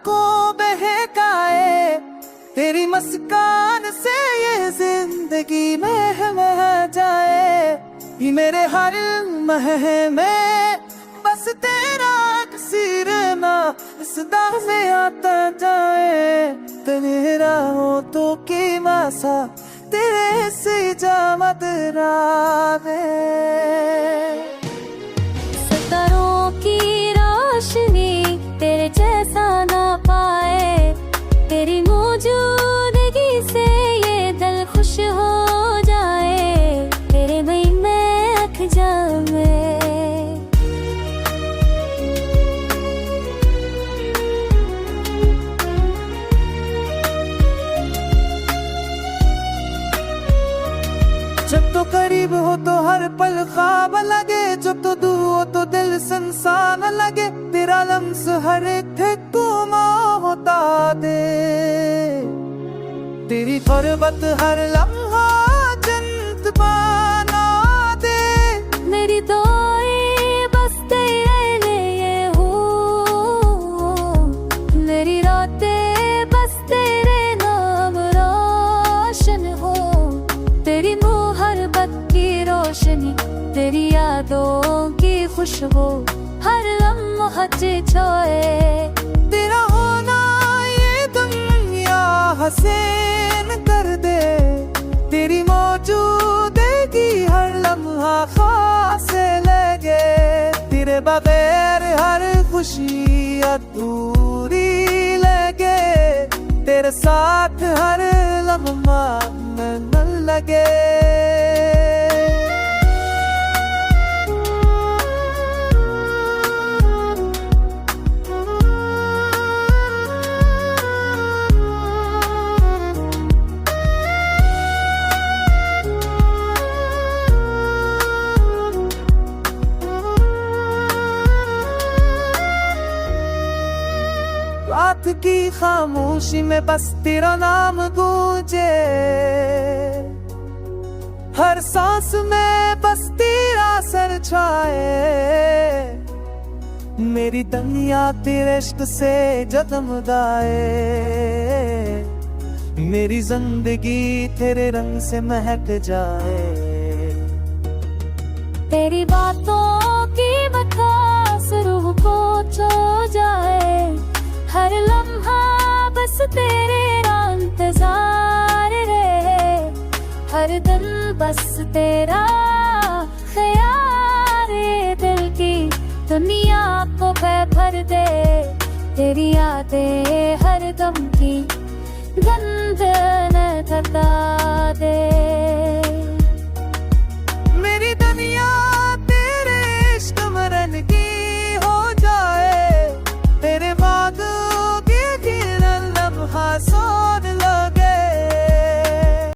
को बहकाए, तेरी मुस्कान से ये जिंदगी में जाए। ये मेरे हर लम्हे में बस तेरा तस्वीर ना इस दाग में आता जाए। तेरा हो तो की मासा तेरे से जामत रावे। सितारों की रोशनी तेरे जैसा ना पाए, तेरी मौजूदगी से ये दिल खुश हो जाए। तेरे में मैं अख जावे। जब तो करीब हो तो हर पल ख्वाब लगे, जब तो दूर हो तो दिल संसान लगे। तेरा लम्स हर एक होता दे, तेरी क़ुर्बत हर लम्हा जन्नत बना दे। मेरी दुआएं बस तेरे लिए हो, मेरी रातें बस तेरे नाम रोशन हो। तेरी मोहब्बत की रोशनी, तेरी यादों की खुशबू हर लम्हा छोए। तेरा होना ये दुनिया हसीन कर दे, तेरी मौजूदगी हर लम्हा खास लगे। तेरे बगैर हर खुशी अधूरी लगे, तेरे साथ हर लम्हा न लगे। रात की खामोशी में बस तेरा नाम गूंजे, हर सांस में बस तेरा सर छाए। मेरी दुनिया तेरे इश्क से जगमगाए, मेरी जिंदगी तेरे रंग से महक जाए। तेरी बातों की बखस रूह को छो जाए, हर लम्हा बस तेरे इंतजार रहे। हर दिन बस तेरा ख्याल दिल की दुनिया को भर दे। तेरी यादें हर गम की गंध न थका दे।